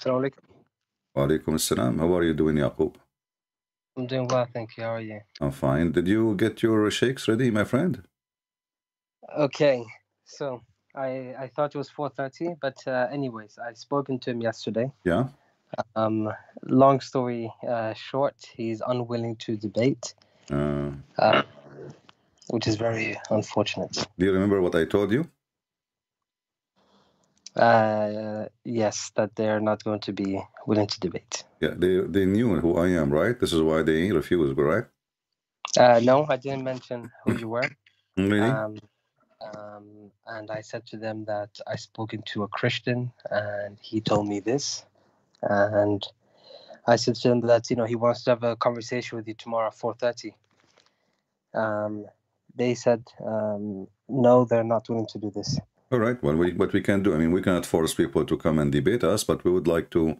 Assalamu alaikum. Walaikum assalam. How are you doing, Yaqub? I'm doing well, thank you. How are you? I'm fine. Did you get your shakes ready, my friend? Okay, so I thought it was 4:30, but anyways, I spoken to him yesterday. Yeah. Long story short, he's unwilling to debate, which is very unfortunate. Do you remember what I told you? Yes, that they're not going to be willing to debate. Yeah, they knew who I am, right? This is why they refused, correct? No, I didn't mention who you were. Really? And I said to them that I spoken to a Christian, and he told me this. And I said to him that, he wants to have a conversation with you tomorrow at 4:30. They said, no, they're not willing to do this. All right. Well, what we can do, I mean, we cannot force people to come and debate us, but we would like to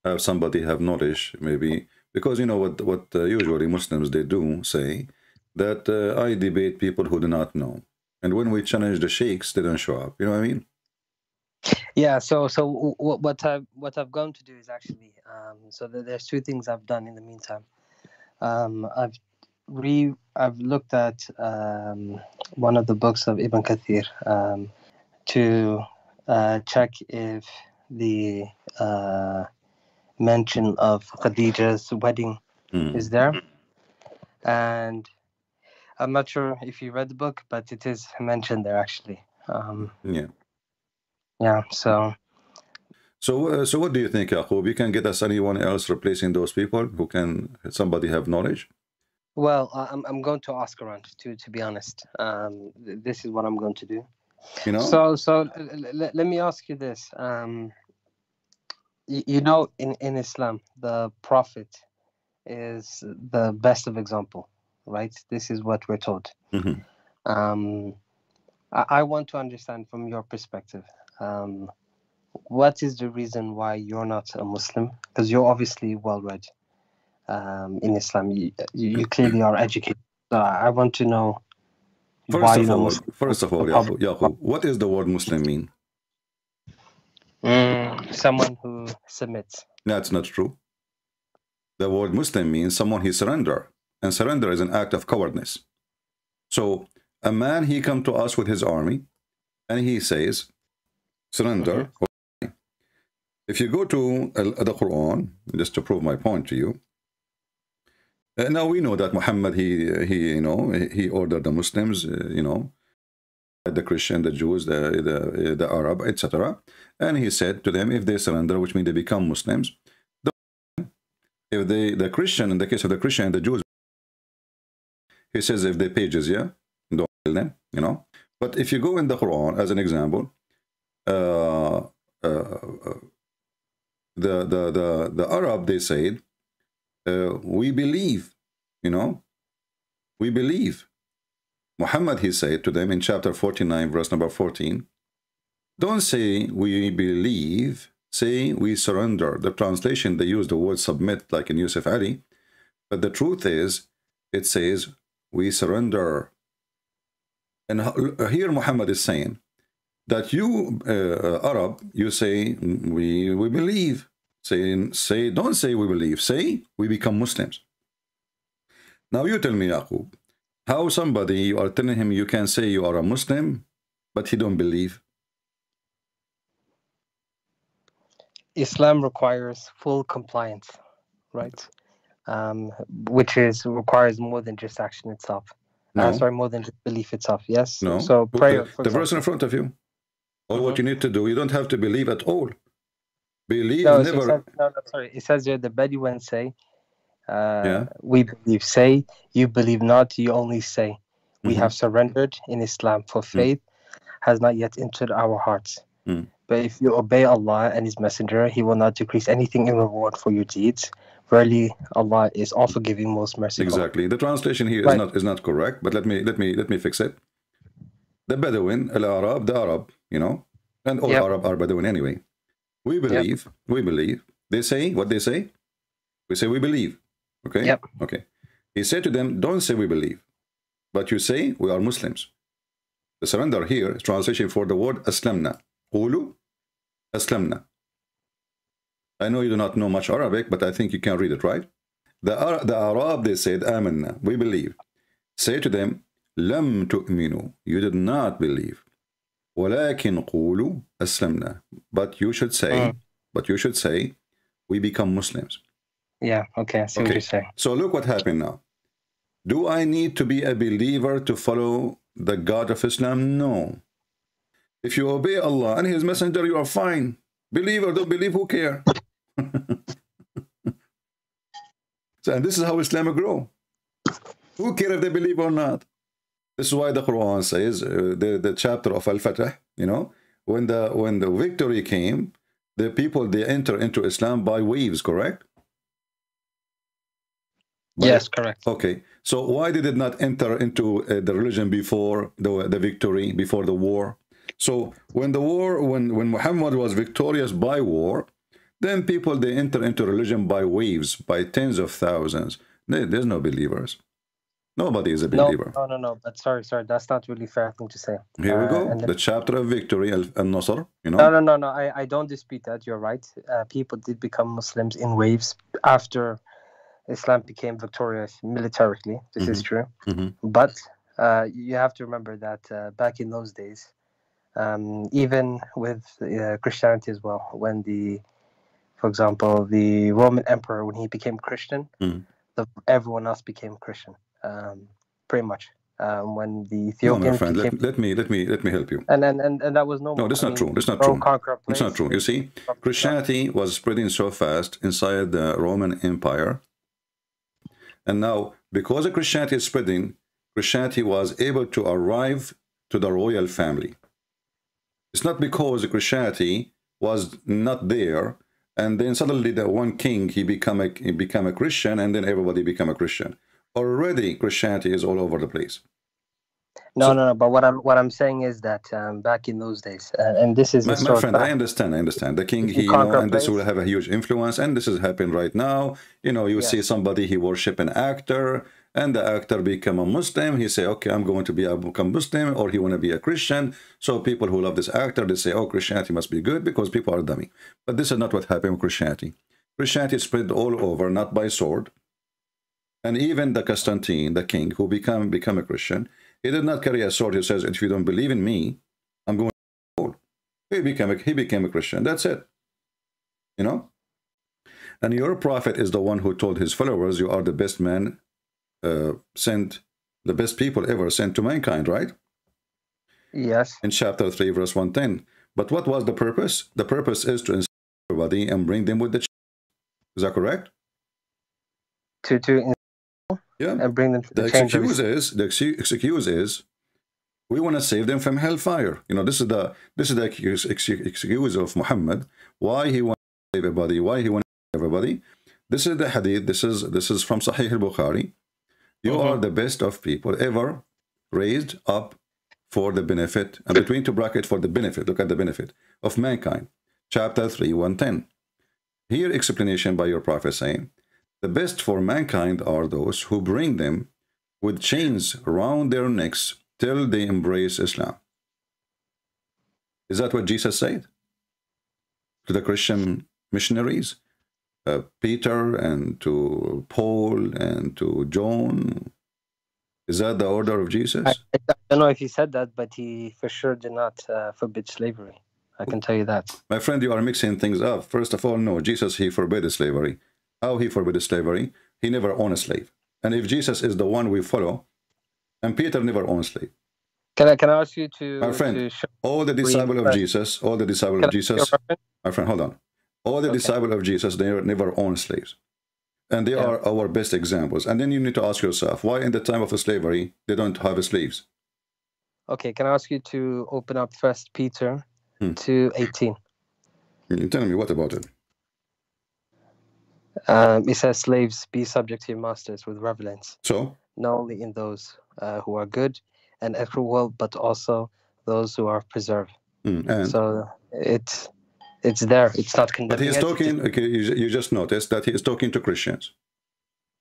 have somebody have knowledge, maybe, because you know what usually Muslims, they do say that I debate people who do not know. And when we challenge the sheikhs, they don't show up. You know what I mean? Yeah. So what I've gone to do is actually, so there's two things I've done in the meantime. I've looked at one of the books of Ibn Kathir to check if the mention of Khadija's wedding is there. And I'm not sure if you read the book, but it is mentioned there actually. Yeah. So what do you think, Yaqub? You can get us anyone else replacing those people who can somebody have knowledge? Well, I'm going to ask around to be honest. This is what I'm going to do. You know. So let me ask you this. In Islam, the Prophet is the best of example, right? This is what we're told. I want to understand from your perspective, what is the reason why you're not a Muslim? Because you're obviously well-read in Islam. You clearly are educated. So I want to know why you're not Muslim. First of all, Yaqub, what does the word Muslim mean? Someone who submits. That's not true. The word Muslim means someone who surrenders. And surrender is an act of cowardness. So a man, he come to us with his army, and he says, surrender. If you go to the Quran, just to prove my point to you, now we know that Muhammad, he ordered the Muslims, the Christian, the Jews, the Arab, etc. And he said to them, if they surrender, which means they become Muslims, if the Christian, in the case of the Christian and the Jews, he says if they pay jizya, don't kill them, But if you go in the Quran, as an example, the Arab, they said, we believe, we believe. Muhammad, he said to them in chapter 49, verse number 14, don't say we believe, say we surrender. The translation, they use the word submit, like in Yusuf Ali, but the truth is, it says we surrender. And here Muhammad is saying that you, Arab, you say we believe. Say, don't say we believe, say we become Muslims. Now you tell me, Yaqub, how somebody, you are telling him you can say you are a Muslim, but he don't believe? Islam requires full compliance, right? Which requires more than just action itself. No. More than just belief itself. Yes. No. So prayer. The person in front of you. All what you need to do, you don't have to believe at all. Believe never. Sorry. It says here the Bedouins say, we believe. Say you believe not. You only say. We have surrendered in Islam, for faith has not yet entered our hearts. But if you obey Allah and His Messenger, He will not decrease anything in reward for your deeds. Verily, Allah is all forgiving, most merciful. Exactly. The translation here is not correct, but let me fix it. The Bedouin, the Arab, and all Arab are Bedouin anyway. We believe. We believe. They say what they say. We say we believe. Okay. Yep. Okay. He said to them, don't say we believe, but you say we are Muslims. The surrender here is translation for the word aslamna. Qulu aslamna. I know you do not know much Arabic, but I think you can read it, right? The Arab, they said, Amanna, we believe. Say to them, Lam tu'minu, you did not believe. Walakin qulu aslamna. But you should say, we become Muslims. Yeah, okay, I see what you're saying. So look what happened now. Do I need to be a believer to follow the God of Islam? No. If you obey Allah and His Messenger, you are fine. Believe or don't believe, who cares? So, and this is how Islam grow. Who cares if they believe or not? This is why the Quran says, the chapter of Al-Fatah, you know, when the victory came, the people, they enter into Islam by waves, correct? Yes, correct. Okay, so why did it not enter into the religion before the victory, before the war? So when the war, when Muhammad was victorious by war, then people, they enter into religion by waves, by tens of thousands. There's no believers. Nobody is a believer. No. But sorry, that's not really fair thing to say. Here we go. The chapter of victory, Al-Nasr. You know. No. I don't dispute that. You're right. People did become Muslims in waves after Islam became victorious militarily. This is true. But you have to remember that back in those days, even with Christianity as well, when for example, the Roman emperor, when he became Christian, everyone else became Christian. Pretty much. When the Ethiopians, no, my friend, let me help you. And that was normal. No, that's not true. That's not true. It's not true. You see, Christianity was spreading so fast inside the Roman Empire, and now because the Christianity is spreading, Christianity was able to arrive to the royal family. It's not because Christianity was not there, and then suddenly the one king he become a Christian, and then everybody become a Christian. Already Christianity is all over the place. No. But what I'm saying is that back in those days, and this is my friend, I understand. The king, he, you know, and this will have a huge influence, and this is happening right now. You know, you see somebody, he worship an actor, and the actor become a Muslim. He say, okay, I'm going to become Muslim, or he want to be a Christian. So people who love this actor, they say, oh, Christianity must be good because people are dummy. But this is not what happened with Christianity. Christianity spread all over, not by sword. And even the Constantine, the king, who become a Christian, he did not carry a sword. He says, if you don't believe in me, I'm going to kill you. He became a Christian. That's it. You know? And your prophet is the one who told his followers, you are the best man sent, the best people ever sent to mankind, right? Yes. In chapter 3, verse 110. But what was the purpose? The purpose is to inspire everybody and bring them with the change. Is that correct? And bring them to the excuse is we want to save them from hellfire. You know, this is the excuse of Muhammad, why he wants to save everybody, why he wants to save everybody. This is the hadith. This is from Sahih al-Bukhari. You are the best of people ever raised up for the benefit, and between two brackets, for the benefit, look at the benefit of mankind. Chapter 3, 110. Here explanation by your prophet saying, the best for mankind are those who bring them with chains around their necks till they embrace Islam. Is that what Jesus said to the Christian missionaries? Peter and to Paul and to John? Is that the order of Jesus? I don't know if he said that, but he for sure did not forbid slavery. I can tell you that. My friend, you are mixing things up. First of all, no, Jesus, he forbade slavery. How he forbade slavery? He never owned a slave. And if Jesus is the one we follow, and Peter never owned a slave. Can I ask you to... My friend, all the disciples of Jesus, my friend, hold on. All the disciples of Jesus, they never owned slaves. And they are our best examples. And then you need to ask yourself, why in the time of slavery, they don't have slaves? Okay, can I ask you to open up 1 Peter 2:18? You tell me, what about it? It says, slaves, be subject to your masters with reverence. So? Not only in those who are good and equitable, but also those who are preserved. So it's there. It's not condemning. But he's talking, okay, you just noticed that he is talking to Christians.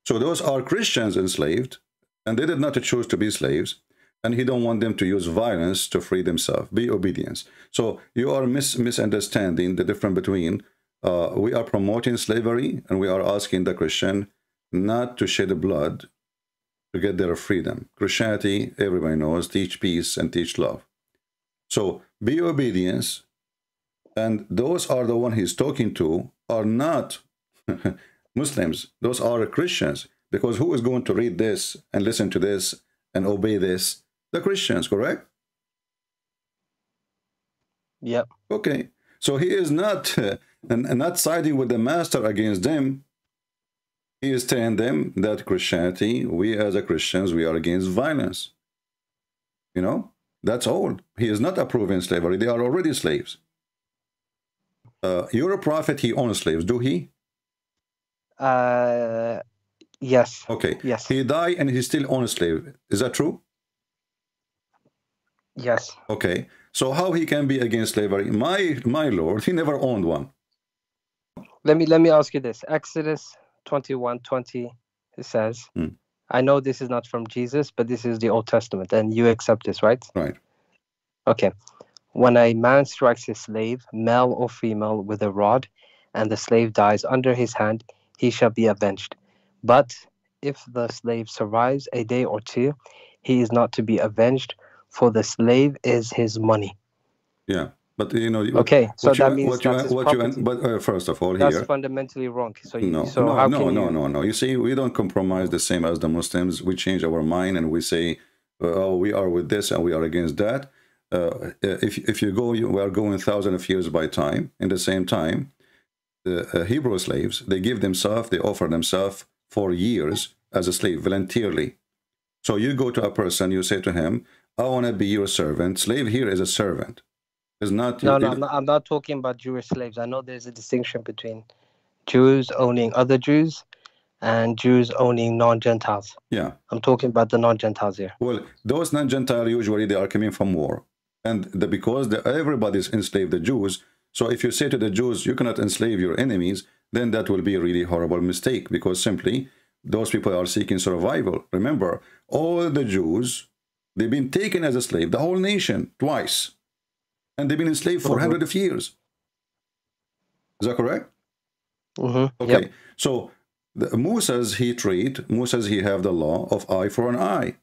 So those are Christians enslaved, and they did not choose to be slaves, and he don't want them to use violence to free themselves. Be obedience. So you are misunderstanding the difference between we are promoting slavery, and we are asking the Christian not to shed blood to get their freedom. Christianity, everybody knows, teach peace and teach love. So be obedience, and those are the one he's talking to are not Muslims. Those are Christians, because who is going to read this and listen to this and obey this? The Christians, correct? Yep. Okay. So he is not not siding with the master against them. He is telling them that Christianity, we as a Christians, we are against violence. You know, that's all. He is not approving slavery. They are already slaves. You're a prophet, he owns slaves, do he? Yes. Okay. Yes. He died and he still owns a slave. Is that true? Yes. Okay. So how he can be against slavery? My Lord, he never owned one. Let me ask you this. Exodus 21:20, it says, I know this is not from Jesus, but this is the Old Testament, and you accept this, right? Right. Okay. When a man strikes his slave, male or female, with a rod, and the slave dies under his hand, he shall be avenged. But if the slave survives a day or two, he is not to be avenged, for the slave is his money. Yeah. But you know, okay, so that means that's his property. But first of all, that's here, fundamentally wrong. So no. You see, we don't compromise the same as the Muslims. We change our mind and we say, oh, we are with this and we are against that. If you go, we are going thousands of years by time. In the same time, the Hebrew slaves, they give themselves, they offer themselves for years as a slave voluntarily. So you go to a person, you say to him, I want to be your servant. Slave here is a servant. Is not no, I'm not talking about Jewish slaves. I know there's a distinction between Jews owning other Jews and Jews owning non-Gentiles. Yeah. I'm talking about the non-Gentiles here. Well, those non-Gentile, usually they are coming from war. And because everybody's enslaved the Jews, so if you say to the Jews, you cannot enslave your enemies, then that will be a really horrible mistake, because simply those people are seeking survival. Remember, all the Jews, they've been taken as a slave, the whole nation, twice. And they've been enslaved for hundreds of years. Is that correct? Okay. Yep. So Moses, he have the law of eye for an eye.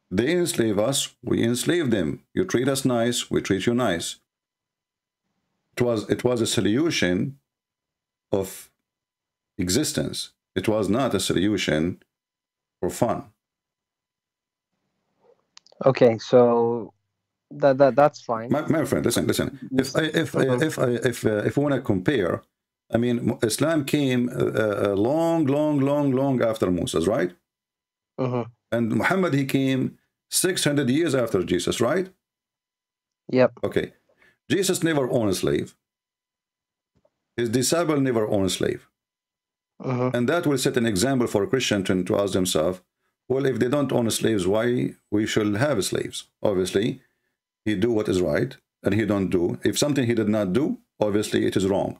They enslave us, we enslave them. You treat us nice, we treat you nice. It was a solution of existence. It was not a solution for fun. Okay, so that's fine. My friend, listen. If we want to compare, I mean, Islam came long after Moses, right? And Muhammad, he came 600 years after Jesus, right? Yep. Okay. Jesus never owned a slave. His disciple never owned a slave. And that will set an example for a Christian to ask themselves, well, if they don't own slaves, why we should have slaves? Obviously, he do what is right, and he don't do. If something he did not do, obviously it is wrong.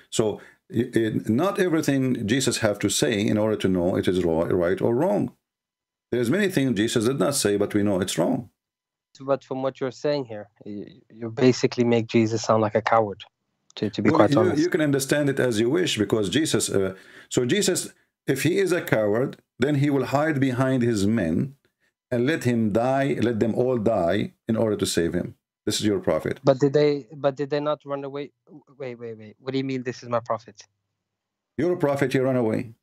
So not everything Jesus have to say in order to know it is right or wrong. There's many things Jesus did not say, but we know it's wrong. But from what you're saying here, you basically make Jesus sound like a coward, to be quite honest. You can understand it as you wish, because Jesus, so Jesus, if he is a coward, then he will hide behind his men and let them all die in order to save him. This is your prophet. But did they not run away? Wait. What do you mean this is my prophet? You're a prophet, you run away.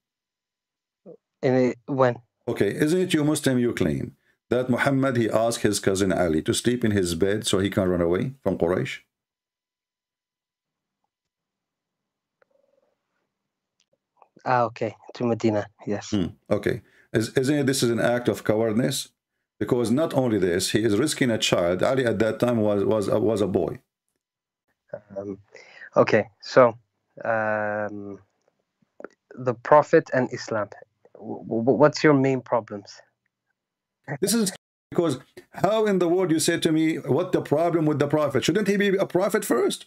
When? Okay, isn't it you Muslim, you claim that Muhammad, he asked his cousin Ali to sleep in his bed so he can run away from Quraysh? Okay, to Medina, yes. Okay, isn't it this is an act of cowardness? Because not only this, he is risking a child. Ali at that time was a boy. Okay, so the Prophet and Islam. What's your main problems? This is because how in the world you say to me, what the problem with the Prophet? Shouldn't he be a prophet first?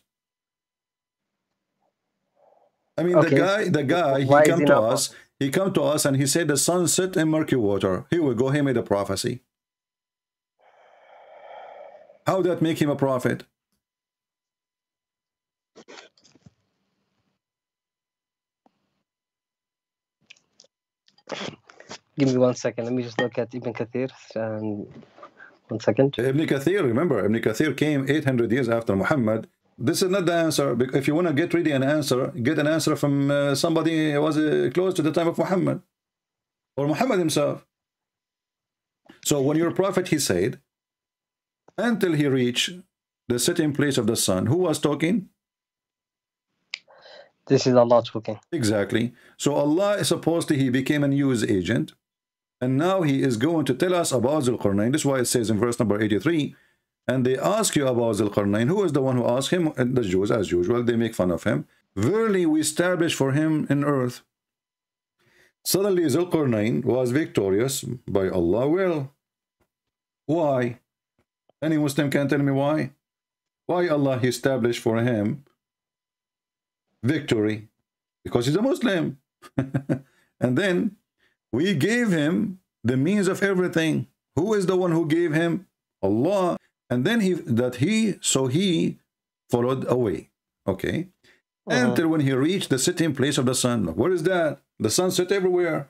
I mean, okay. the guy, he come to us and he said the sun set in murky water. Here we go, he made a prophecy. How that make him a prophet? Give me 1 second. Let me just look at Ibn Kathir. 1 second. Ibn Kathir, remember, Ibn Kathir came 800 years after Muhammad. This is not the answer. If you want to get really an answer, get an answer from somebody who was close to the time of Muhammad, or Muhammad himself. So when your prophet, he said, until he reached the sitting place of the sun, who was talking? This is Allah talking. Exactly. So Allah is supposed to, he became a news agent, and now he is going to tell us about Zulqarnain. This is why it says in verse number 83, and they ask you about Zulqarnain. Who is the one who asked him? And the Jews, as usual, they make fun of him. Verily we establish for him in earth. Suddenly Zulqarnain was victorious by Allah's will. Why? Any Muslim can tell me why? Why Allah established for him victory? Because he's a Muslim. And then we gave him the means of everything. Who is the one who gave him? Allah. And then he followed away. Okay. Until when he reached the sitting place of the sun. Where is that? The sun set everywhere.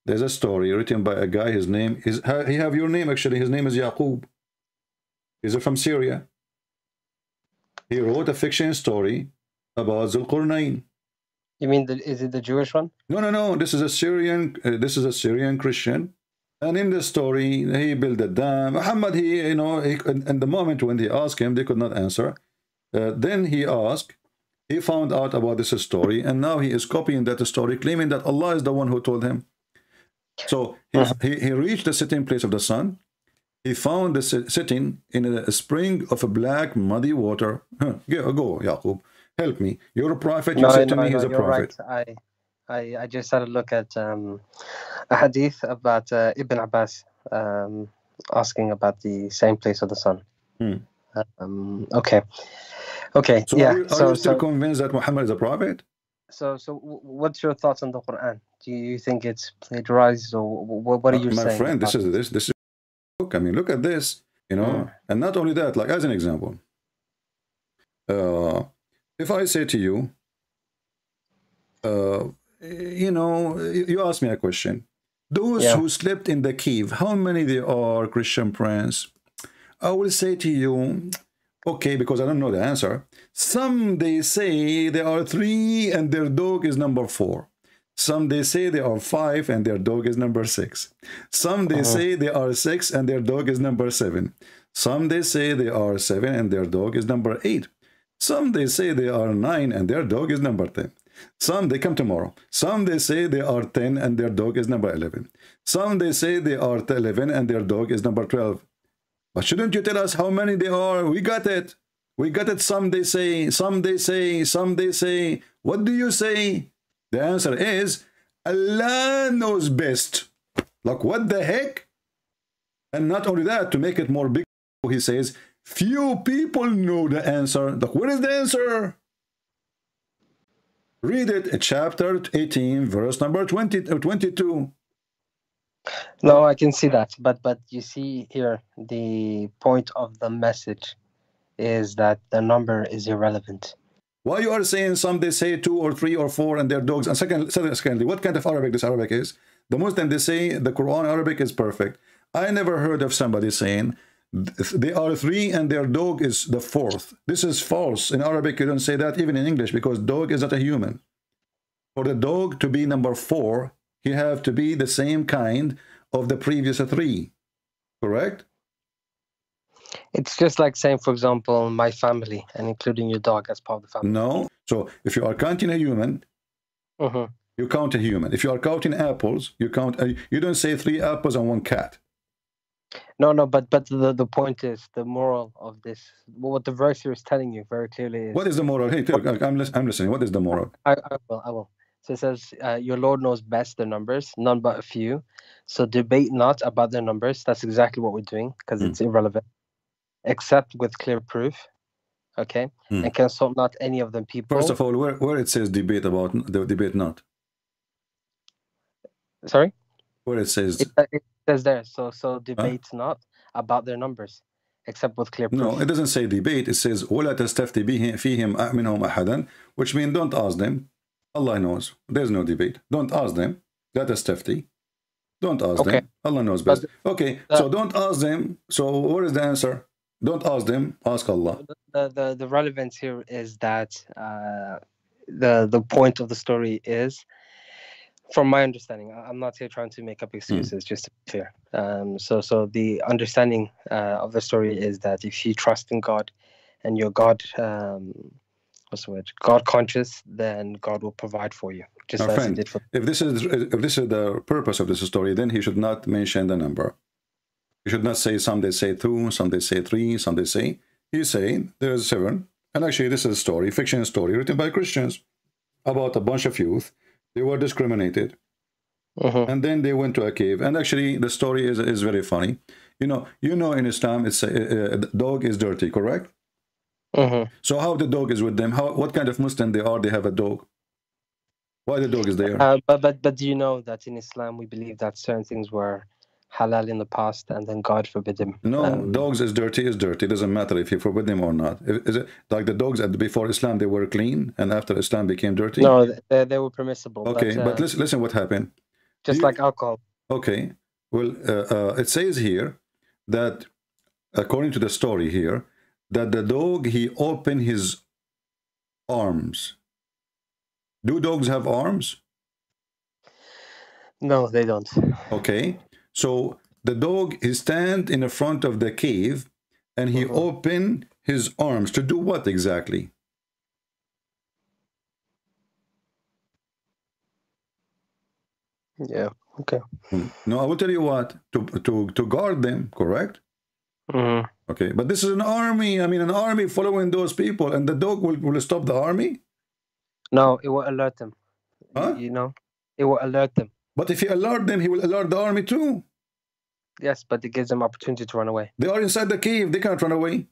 There's a story written by a guy. His name is, he have your name actually. His name is Yaqub. He's from Syria. He wrote a fiction story about Zulqarnain. You mean is it the Jewish one? No. This is a Syrian. This is a Syrian Christian. And in the story, he built a dam. Muhammad, in the moment when they asked him, they could not answer. Then he asked. He found out about this story, and now he is copying that story, claiming that Allah is the one who told him. So he reached the sitting place of the sun. He found the sitting in a spring of a black muddy water. Go, Yaqub, help me. You're a prophet. You said to me he's a prophet. Right. I just had a look at a hadith about Ibn Abbas asking about the same place of the sun. Okay. So yeah. Are you still convinced that Muhammad is a prophet? So what's your thoughts on the Quran? Do you think it's plagiarized, or what are you saying? My friend, this is. Look, I mean, look at this. And not only that. Like as an example, if I say to you, you ask me a question. Those who slept in the cave, how many there are, Christian Prince? I will say to you, okay, because I don't know the answer. Some they say there are 3 and their dog is number 4. Some they say there are 5 and their dog is number 6. Some they say there are 6 and their dog is number 7. Some they say there are 7 and their dog is number 8. Some they say there are 9 and their dog is number 10. Some they come tomorrow. Some they say they are 10 and their dog is number 11. Some they say they are 11 and their dog is number 12. But shouldn't you tell us how many they are? We got it. We got it. Some they say, some they say, some they say. What do you say? The answer is, Allah knows best. Like, what the heck? And not only that, to make it more big, he says, few people know the answer. Like, what is the answer? Read it, chapter 18, verse number 22. No, I can see that. But you see here, the point of the message is that the number is irrelevant. Why you are saying some they say 2 or 3 or 4 and their dogs? And secondly, what kind of Arabic this Arabic is? The Muslim, they say the Quran Arabic is perfect. I never heard of somebody saying they are 3 and their dog is the 4th. This is false. In Arabic, you don't say that, even in English, because dog is not a human. For the dog to be number 4, he have to be the same kind of the previous 3. Correct? It's just like saying, for example, my family and including your dog as part of the family. No. So if you are counting a human, you count a human. If you are counting apples, you count. You don't say 3 apples and 1 cat. No. But the point is, the moral of this, what the verse here is telling you very clearly is. What is the moral? Hey, I'm listening. What is the moral? I will. So it says, your Lord knows best the numbers, none but a few. So debate not about the numbers. That's exactly what we're doing, because it's irrelevant. Except with clear proof, okay? And consult not any of them people. First of all, where it says debate about, the debate not. Sorry? Where it says. It says there, so debate not about their numbers. except with clear proof. No, it doesn't say debate. It says وَلَا تَسْتَفْتِ فِيهِمْ مِنْهُمْ أَحَدًا, which means don't ask them. Allah knows. There's no debate. Don't ask them. That is tafti. Don't ask them. Allah knows best. Okay, so don't ask them. So what is the answer? Don't ask them. Ask Allah. The relevance here is that the point of the story is, from my understanding, I'm not here trying to make up excuses, just to be clear. So the understanding of the story is that if you trust in God and you're God, what's the word? God conscious, then God will provide for you. Just as He did for. If this is the purpose of this story, then He should not mention the number. He should not say some they say 2, some they say 3, some they say. He's saying there's 7, and actually this is a story, fiction story written by Christians about a bunch of youth. They were discriminated, and then they went to a cave. And actually, the story is very funny. You know, in Islam, it's a dog is dirty, correct? So how the dog is with them? What kind of Muslim they are? They have a dog. Why the dog is there? But do you know that in Islam we believe that certain things were halal in the past, and then God forbid them? No, dogs is dirty. It doesn't matter if you forbid them or not. Is it like the dogs before Islam they were clean, and after Islam became dirty? No, they were permissible. Okay, but listen what happened. Just like alcohol. Okay, well, it says here that according to the story here, that the dog, he opened his arms. Do dogs have arms? No, they don't. Okay, so the dog, he stand in the front of the cave and he opened his arms to do what exactly? Yeah, okay. No, I will tell you what, to guard them, correct? Okay, but this is an army. I mean, an army following those people, and the dog will stop the army? No, it will alert them. Huh? You know, it will alert them. But if he alert them, he will alert the army too. Yes, but it gives them opportunity to run away. They are inside the cave. They can't run away.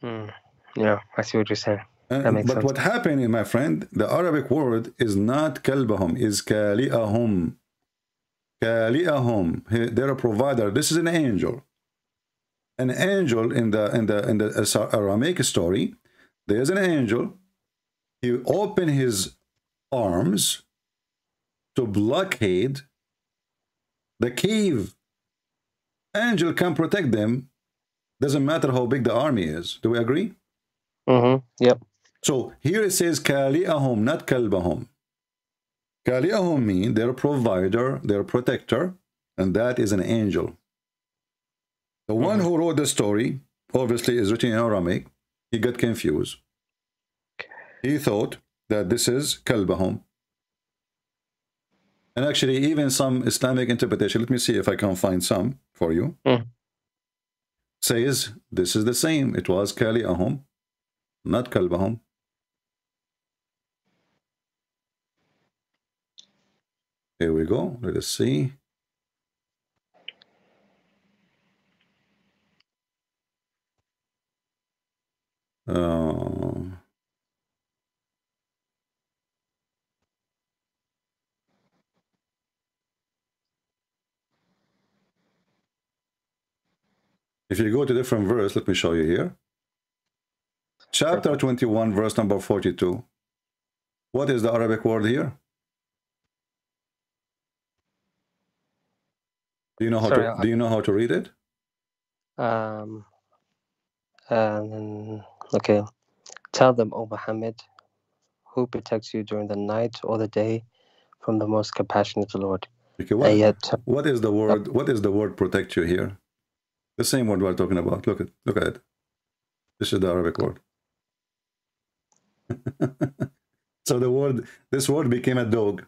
Yeah, I see what you're saying. That makes sense. But what happened, my friend, the Arabic word is not kalbahum, is kali'ahum. Kali'ahum. They're a provider. This is an angel. An angel in the Aramaic story, there's an angel. He opened his arms to blockade the cave. Angel can protect them. Doesn't matter how big the army is. Do we agree? Yep. So here it says kali'ahum, not kalbahum. Kali'ahum mean they're a provider, they're a protector, and that is an angel. The one who wrote the story, obviously, is written in Aramaic. He got confused. He thought that this is kalbahum. And actually, even some Islamic interpretation, let me see if I can find some for you, says this is the same. It was kali'ahum, not kalbahum. Here we go. Let us see. If you go to different verse, let me show you here. Chapter 21, verse number 42. What is the Arabic word here? Do you know how to do you know how to read it? Okay. Tell them, O Muhammad, who protects you during the night or the day from the most compassionate Lord. Okay, what is the word? What is the word protect you here? The same word we're talking about. Look at it. This is the Arabic word. So this word became a dog.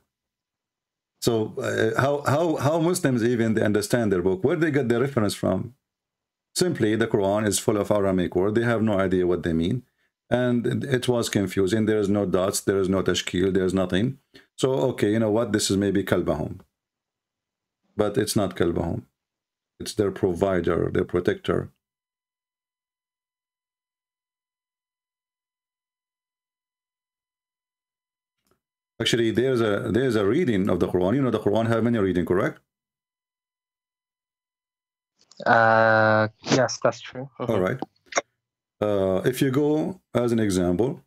So how Muslims even they understand their book? Where they get the reference from? Simply, the Quran is full of Aramaic words. They have no idea what they mean, and it was confusing. There is no dots. There is no tashkil. There is nothing. So okay, you know what? This is maybe kalbahum, but it's not kalbahum. It's their provider, their protector. Actually, there's a reading of the Quran. You know, the Quran have many reading, correct? Yes, that's true. All right. If you go as an example,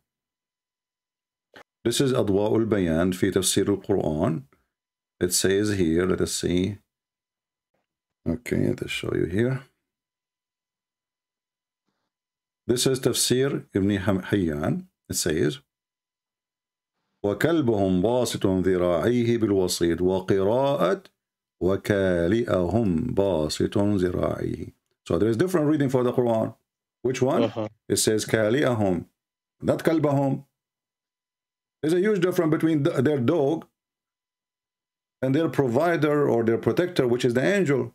this is أضواء البيان في تفسير القرآن. It says here, let us see. Okay, let us show you here. This is تفسير ابن حيان. It says وكلبهم باسط ذراعيه بالوسيط وقراءة وكالئهم باسط ذراعيه. So there is different reading for the Quran. Which one? It says كالئهم, not كلبهم. There's a huge difference between their dog and their provider or their protector, which is the angel.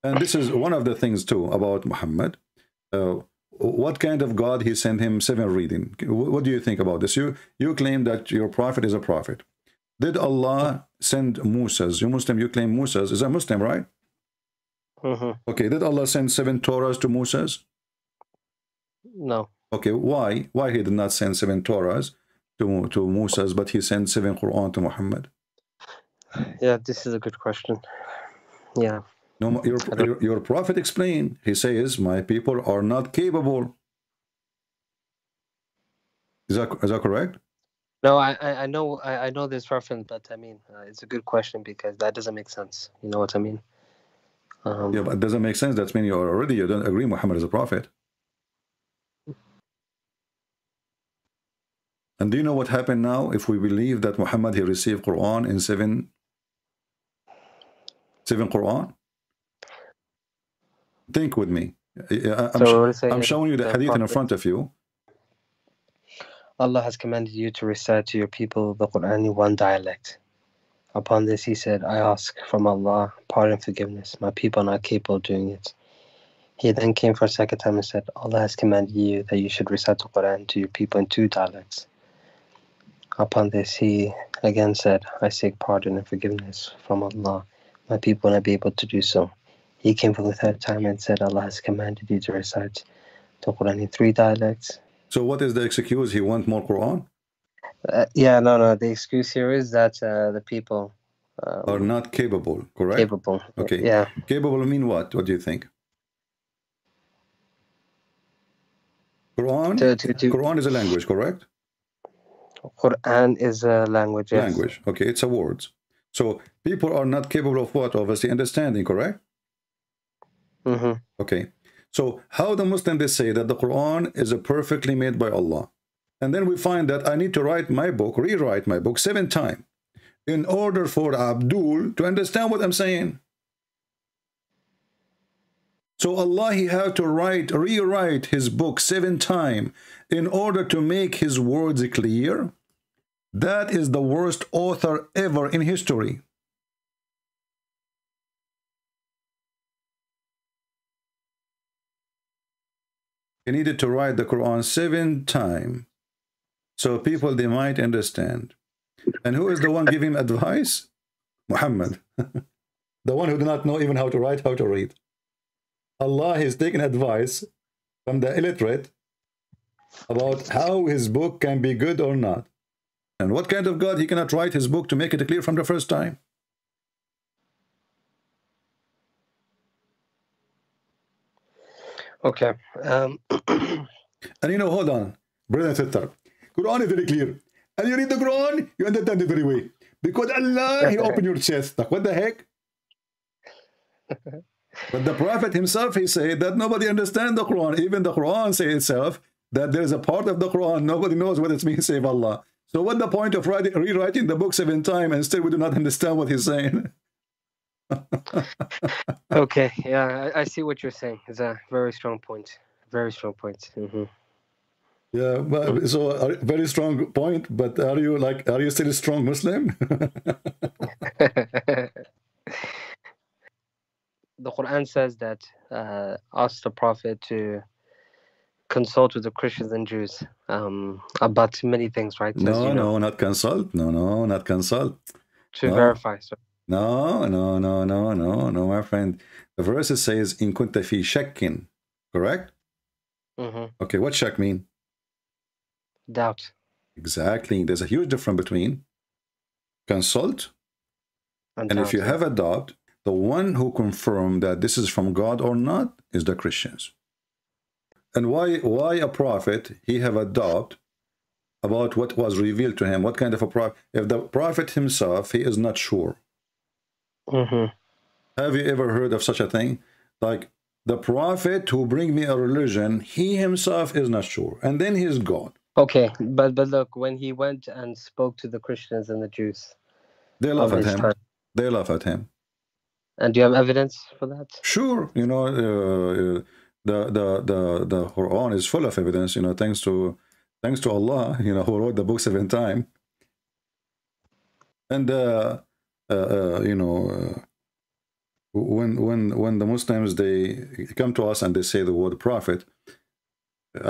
And this is one of the things too about Muhammad. What kind of God he sent him 7 reading? What do you think about this? You claim that your prophet is a prophet. Did Allah send Moses? You Muslim, you claim Moses is a Muslim, right? Okay, did Allah send 7 Torahs to Moses? No. Okay, why? Why he did not send 7 Torahs to Moses, but he sent 7 Quran to Muhammad? Yeah, this is a good question. Yeah. No, your prophet explained. He says, my people are not capable. Is that correct? No, I know this reference, but I mean, it's a good question because that doesn't make sense. You know what I mean? Yeah, but it doesn't make sense. That means you don't agree Muhammad is a prophet. And do you know what happened now if we believe that Muhammad, he received Quran in 7 Quran? Think with me. I'm showing you the hadith in front of you. Allah has commanded you to recite to your people the Quran in one dialect. Upon this, he said, I ask from Allah pardon and forgiveness. My people are not capable of doing it. He then came for a second time and said, Allah has commanded you that you should recite the Quran to your people in 2 dialects. Upon this, he again said, I seek pardon and forgiveness from Allah. My people will not be able to do so. He came for the 3rd time and said, Allah has commanded you to recite the Quran in 3 dialects. So what is the excuse? He wants more Quran? No. The excuse here is that the people are not capable, correct? Capable. Okay. Yeah. Capable mean what? What do you think? Quran? Quran is a language, correct? Quran is a language, yes. Language. Okay, it's a words. So people are not capable of what? Obviously understanding, correct? Okay. So how the Muslims they say that the Quran is perfectly made by Allah, and then we find that I need to write my book, rewrite my book 7 times in order for Abdul to understand what I'm saying. So Allah, he had to rewrite his book 7 times in order to make his words clear. That is the worst author ever in history. He needed to write the Quran 7 times so people, they might understand. And who is the one giving advice? Muhammad. The one who do not know even how to write, how to read. Allah is taking advice from the illiterate about how his book can be good or not. And what kind of God he cannot write his book to make it clear from the first time? Okay. And you know, hold on, brother and sister. Quran is very clear. And you read the Quran, you understand it very well. Because Allah, he opened your chest. Like, what the heck? But the Prophet himself, he said that nobody understands the Quran. Even the Quran says itself that there is a part of the Quran, nobody knows what it means, save Allah. So what's the point of rewriting the book 7 times and still we do not understand what he's saying? Okay, yeah, I see what you're saying. It's a very strong point. Very strong point. Yeah, but so very strong point. But are you still a strong Muslim? The Quran says that ask the Prophet to consult with the Christians and Jews about many things, right? No, no, not consult. No, not consult. To verify. So. No, my friend. The verse says, "In kunta fi shakkin," correct? Okay, what shak mean? Doubt. Exactly. There's a huge difference between consult and doubt, if you have a doubt, the one who confirmed that this is from God or not is the Christians. And why a prophet he have a doubt about what was revealed to him? What kind of a prophet? If the prophet himself, he is not sure. Have you ever heard of such a thing? Like the prophet who bring me a religion, he himself is not sure, and then he is God. Okay, but look, when he went and spoke to the Christians and the Jews, they laugh at him. They laugh at him. And do you have evidence for that? Sure, you know, the Quran is full of evidence. You know, thanks to Allah, you know, who wrote the book 7 times. And you know, when the Muslims they come to us and they say the word prophet,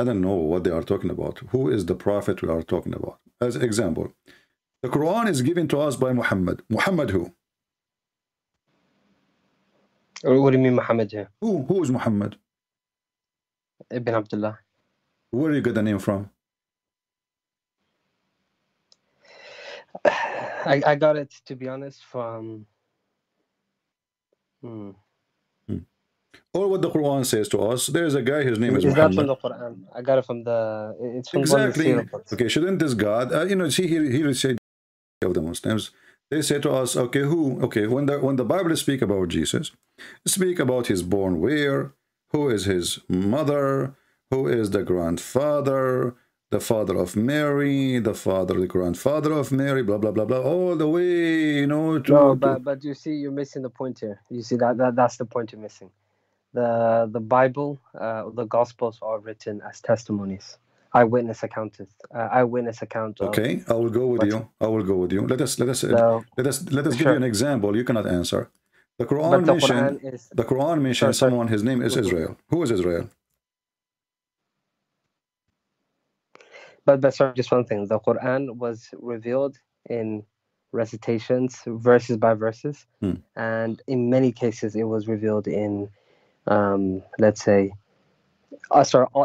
I don't know what they are talking about. Who is the prophet we are talking about? As an example, the Quran is given to us by Muhammad. Muhammad who? What do you mean Muhammad here? Who is Muhammad? Ibn Abdullah. Where do you get the name from? I got it, to be honest, from... Or what the Quran says to us, there's a guy, his name is Muhammad. It's not from the Quran. I got it from the... It's from exactly. One of the okay, shouldn't this God... you know, see, here say of the Muslims, they say to us, okay, who? Okay, when the Bible speak about Jesus, speak about his born where, who is his mother, who is the grandfather, the father of Mary, the grandfather of Mary, blah, blah, blah, blah, all the way, you know, to... No, but you see, you're missing the point here. You see, that's the point you're missing. The Bible, the Gospels are written as testimonies. Eyewitness account. Okay, I will go with you. I will go with you. Let us give you an example. You cannot answer. The Quran mentioned someone. His name is Israel. Who is Israel? But sorry, just one thing. The Quran was revealed in recitations, verses by verses, and in many cases it was revealed in, let's say,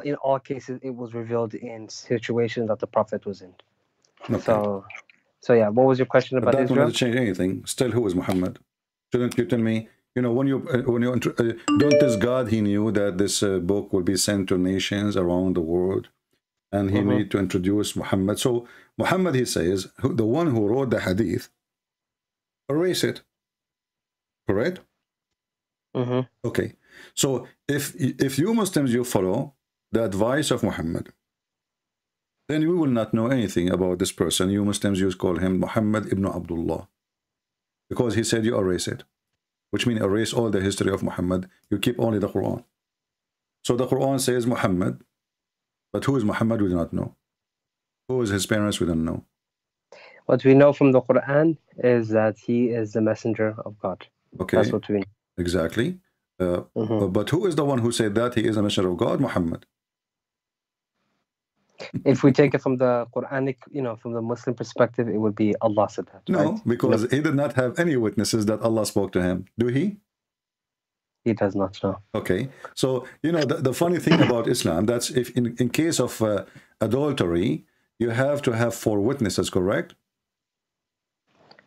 in all cases it was revealed in situations that the Prophet was in. Okay. So yeah, what was your question about Israel? That doesn't change anything. Still, who is Muhammad? Shouldn't you tell me? You know, don't this God, he knew that this book will be sent to nations around the world, and he need to introduce Muhammad. So Muhammad, he says, the one who wrote the hadith, erase it. Correct? Okay. So if you Muslims, you follow the advice of Muhammad, then we will not know anything about this person. You Muslims, you call him Muhammad ibn Abdullah, because he said you erase it, which means erase all the history of Muhammad. You keep only the Quran. So the Quran says Muhammad, but who is Muhammad, we do not know. Who is his parents, we don't know. What we know from the Quran is that he is the messenger of God. Okay. That's what we know. Exactly. But who is the one who said that he is a messenger of God? Muhammad. If we take it from the Quranic, you know, from the Muslim perspective, it would be Allah said that. No, right? because he did not have any witnesses that Allah spoke to him. Do he? He does not know. Okay. So, you know, the funny thing about Islam, that's if in case of adultery, you have to have 4 witnesses, correct?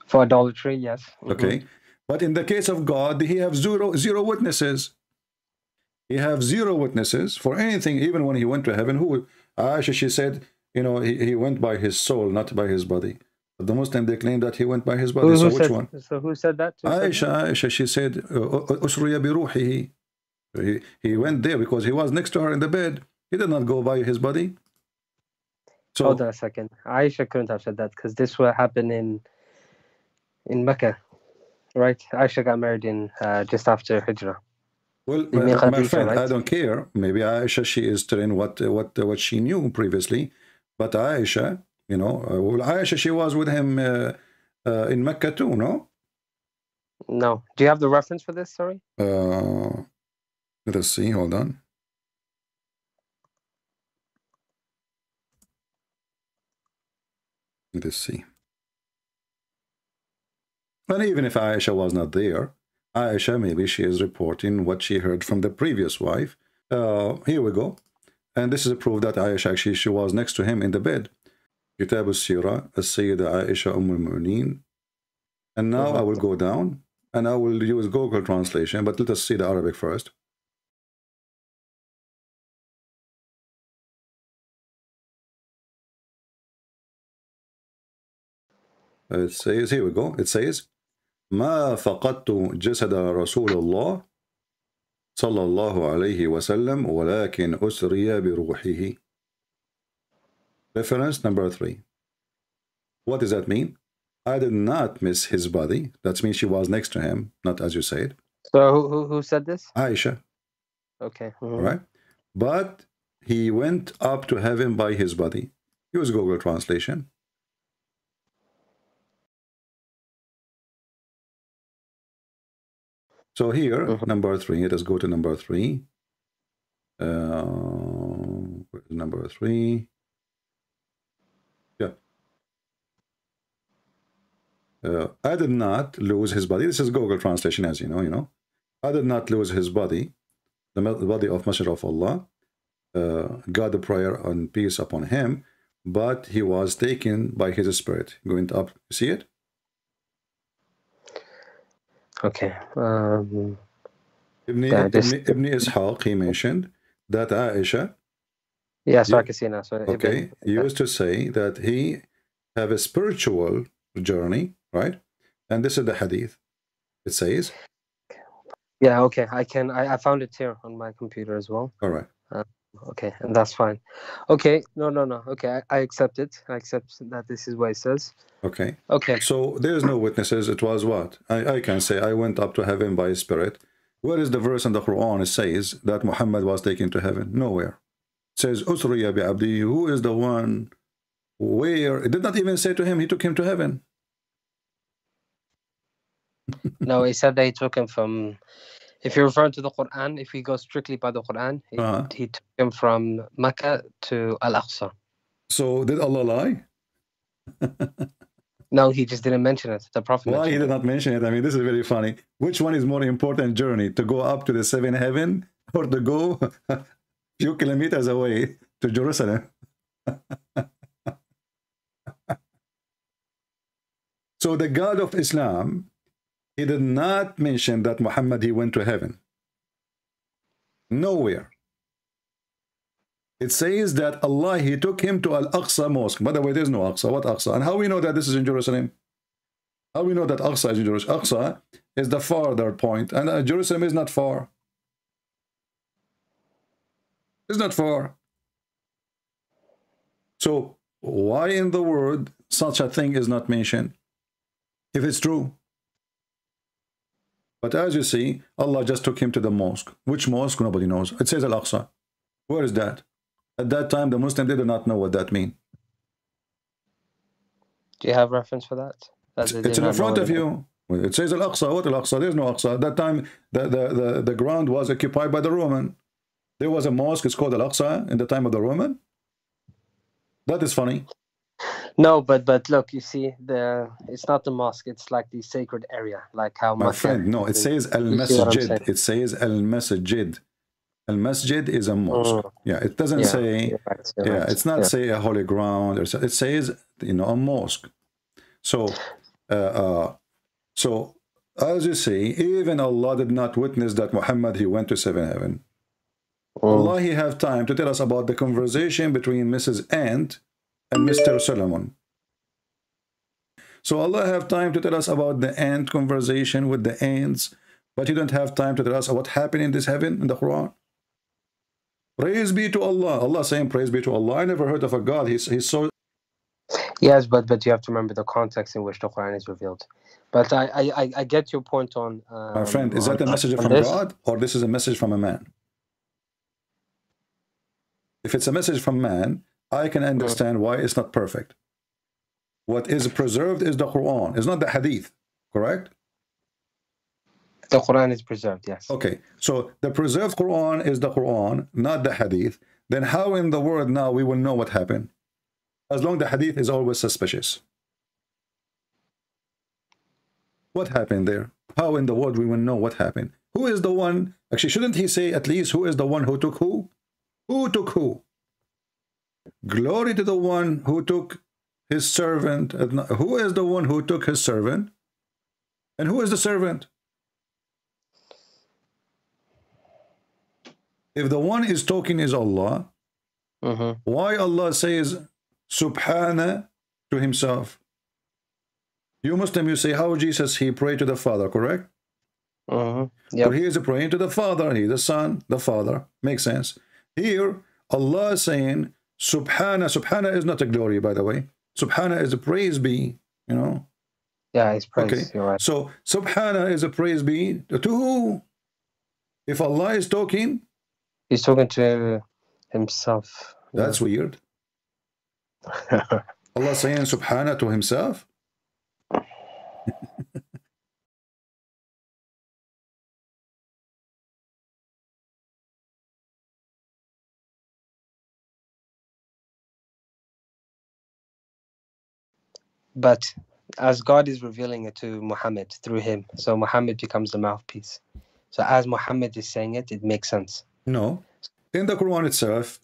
For adultery, yes. Okay. But in the case of God, he has zero witnesses. He have 0 witnesses for anything, even when he went to heaven. Who, Aisha, she said, you know, he went by his soul, not by his body. But the Muslim, they claim that he went by his body. So which one? So who said that? Aisha, she said, Usriya bi ruhihi. He went there because he was next to her in the bed. He did not go by his body. So, hold on a second. Aisha couldn't have said that because this will happen in Mecca. Right, Aisha got married in just after Hijrah. Well, my friend, right? I don't care. Maybe Aisha, she is telling what she knew previously, but Aisha, you know, well, Aisha, she was with him in Mecca too, no? No. Do you have the reference for this? Sorry. Let us see. Hold on. Let us see. And even if Aisha was not there, Aisha, maybe she is reporting what she heard from the previous wife. Here we go. And this is a proof that Aisha, actually, she was next to him in the bed. Kitab al-Sira, al-Sayyida Aisha al-Mu'mineen. And now I will go down, and I will use Google translation, but let us see the Arabic first. It says, here we go, it says, ما فقدت جسد رسول الله صلى الله عليه وسلم ولكن أسري بروحه. Reference number 3. What does that mean? I did not miss his body. That means she was next to him, not as you said. So who said this? Aisha. Okay. Right? But he went up to heaven by his body. Use Google translation. So here, number 3. Let us go to number 3. Number 3. Yeah. I did not lose his body. This is Google translation, as you know. I did not lose his body, the body of Messenger of Allah. God the prayer and peace upon him, but he was taken by his spirit, going up. You see it? Okay. Ibn Ishaq, he mentioned that Aisha. Yeah, so I can see now. So okay, used to say that he have a spiritual journey, right? And this is the hadith. It says. Yeah, okay. I found it here on my computer as well. All right. Okay, and that's fine. Okay, no. Okay, I accept it. I accept that this is what it says. Okay. Okay. So there's no witnesses. It was what? I can say I went up to heaven by spirit. Where is the verse in the Quran? It says that Muhammad was taken to heaven. Nowhere. It says, Usriya bi abdi. Who is the one? Where? It did not even say to him, he took him to heaven. No, he said that he took him from... If you're referring to the Quran, if we go strictly by the Quran, he took him from Mecca to Al-Aqsa. So did Allah lie? No, he just didn't mention it. The Prophet Why he did it. not mention it? I mean, this is very funny. Which one is more important journey? To go up to the 7th heaven or to go a few kilometers away to Jerusalem? So the God of Islam, he did not mention that Muhammad, he went to heaven. Nowhere. It says that Allah, he took him to Al-Aqsa Mosque. By the way, there's no Aqsa. What Aqsa? And how we know that this is in Jerusalem? How we know that Aqsa is in Jerusalem? Aqsa is the farther point, and Jerusalem is not far. It's not far. So why in the world such a thing is not mentioned? If it's true. But as you see, Allah just took him to the mosque. Which mosque? Nobody knows. It says Al-Aqsa. Where is that? At that time, the Muslims did not know what that means. Do you have reference for that? It's in front of you. It says Al-Aqsa. What Al-Aqsa? There's no Aqsa. At that time, the ground was occupied by the Roman. There was a mosque. It's called Al-Aqsa in the time of the Roman. That is funny. No, but look, you see, it's not the mosque. It's like the sacred area, like how my friend. No, it says Al-Masjid. It says Al-Masjid. Al-Masjid is a mosque. Yeah, it doesn't say. Right. It's not say a holy ground. It says a mosque. So, so as you see, even Allah did not witness that Muhammad, he went to 7th heaven. Allah, he have time to tell us about the conversation between Mrs. Ant and Mr. Solomon. So Allah have time to tell us about the ant conversation with the ants, but he don't have time to tell us what happened in this heaven in the Quran. Praise be to Allah. Allah saying praise be to Allah. I never heard of a God. He's so... Yes, but you have to remember the context in which the Quran is revealed. But I get your point on... my friend, is that a message from God, or this is a message from a man? If it's a message from man, I can understand why it's not perfect. What is preserved is the Quran. It's not the hadith, correct? The Quran is preserved, yes. Okay, so the preserved Quran is the Quran, not the hadith. Then how in the world now we will know what happened? As long as the hadith is always suspicious. What happened there? How in the world we will know what happened? Who is the one? Actually, shouldn't he say at least who is the one who took who? Who took who? Glory to the one who took his servant. Who is the one who took his servant? And who is the servant? If the one is talking is Allah, why Allah says Subhana to himself? You Muslim, you say, how Jesus, he prayed to the Father, correct? Yep. So he is praying to the Father, he the Son, the Father. Makes sense. Here, Allah is saying, Subhana. Subhana is not a glory, by the way. Subhana is a praise be, you know. Yeah, it's praise. Okay. You're right. So Subhana is a praise be to who? If Allah is talking, he's talking to himself. That's weird. Allah saying Subhana to himself. But as God is revealing it to Muhammad through him, so Muhammad becomes the mouthpiece. So as Muhammad is saying it, it makes sense. No. In the Quran itself,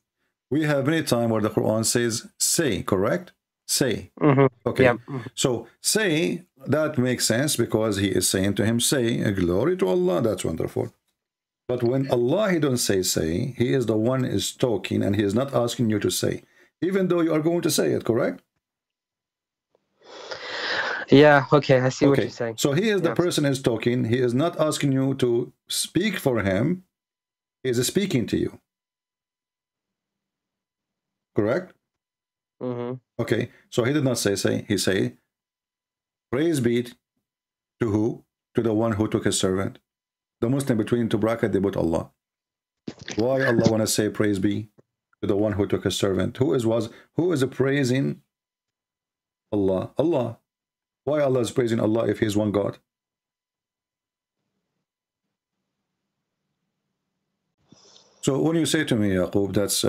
we have many times where the Quran says say, correct? Say. Okay. Yeah. So say, that makes sense because he is saying to him, say, glory to Allah. That's wonderful. But when Allah, he don't say, he is the one is talking and he is not asking you to say, even though you are going to say it, correct? Yeah, okay, I see what you're saying. So he is the person is talking. He is not asking you to speak for him. He is speaking to you. Correct? Okay, so he did not say. He say, praise be to who? To the one who took his servant. The Muslim between two brackets, they put Allah. Why Allah want to say praise be to the one who took his servant? Who is praising Allah? Allah. Why Allah is praising Allah if he is one God? So when you say to me, Yaqub, that's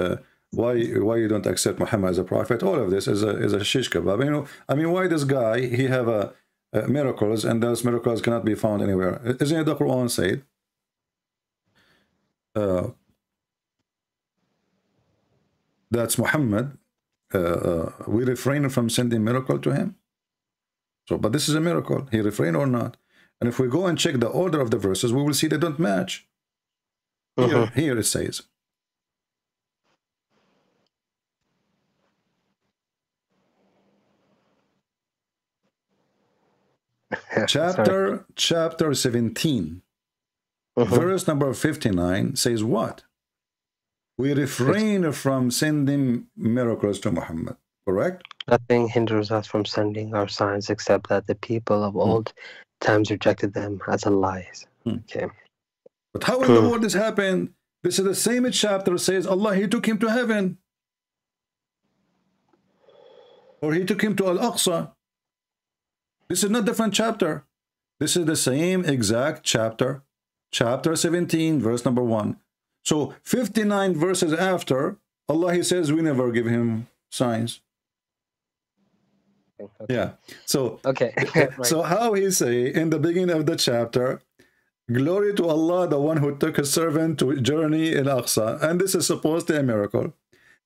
why you don't accept Muhammad as a prophet, all of this is a shish kebab. You know, I mean, why this guy, he have miracles, and those miracles cannot be found anywhere? Isn't it the Quran said? That's Muhammad. We refrain from sending miracle to him. So, but this is a miracle. He refrained or not? And if we go and check the order of the verses, we will see they don't match. Here it says, chapter 17, verse number 59 says what? We refrain from sending miracles to Muhammad, correct? Nothing hinders us from sending our signs except that the people of old times rejected them as lies. Okay. But how in the world this happened? This is the same chapter says Allah, he took him to heaven. Or he took him to Al-Aqsa. This is not different chapter. This is the same exact chapter. Chapter 17, verse number 1. So 59 verses after, Allah, he says we never give him signs. Okay. Yeah. So right. So how he say in the beginning of the chapter, glory to Allah, the one who took his servant to journey in Aqsa, and this is supposed to be a miracle.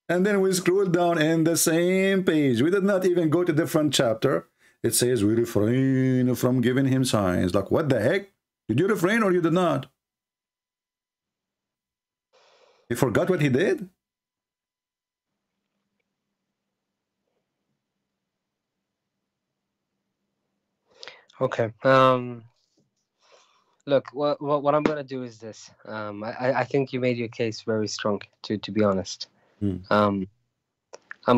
And then we scroll down in the same page. We did not even go to different chapter. It says we refrain from giving him signs. Like, what the heck? Did you refrain or you did not? He forgot what he did? Okay. Look, what I'm going to do is this. I think you made your case very strong, to be honest. I'm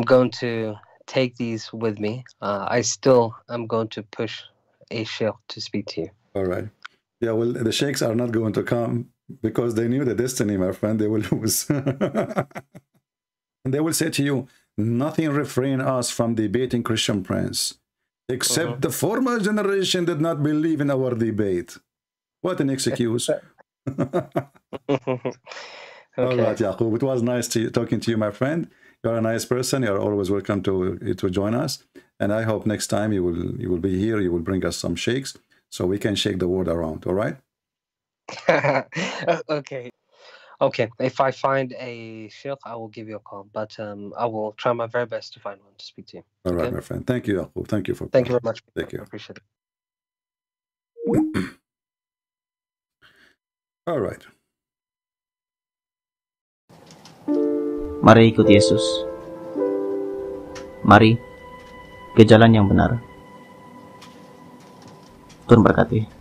going to take these with me. I still am going to push a sheikh to speak to you. All right. Yeah, well, the sheikhs are not going to come because they knew the destiny, my friend. They will lose. And they will say to you, nothing refrain us from debating Christian prince, except the former generation did not believe in our debate. What an excuse. Okay. All right, Yaqub. It was nice talking to you, my friend. You're a nice person. You're always welcome to join us. And I hope next time you will be here. You will bring us some shakes so we can shake the world around. All right? Okay. If I find a sheikh, I will give you a call. But I will try my very best to find one to speak to you. All right, my friend. Thank you, Yaqub. Thank you Thank you very much. Take care. I appreciate it. All right. Mari ikut Yesus. Mari ke jalan yang benar. Tuhan berkati.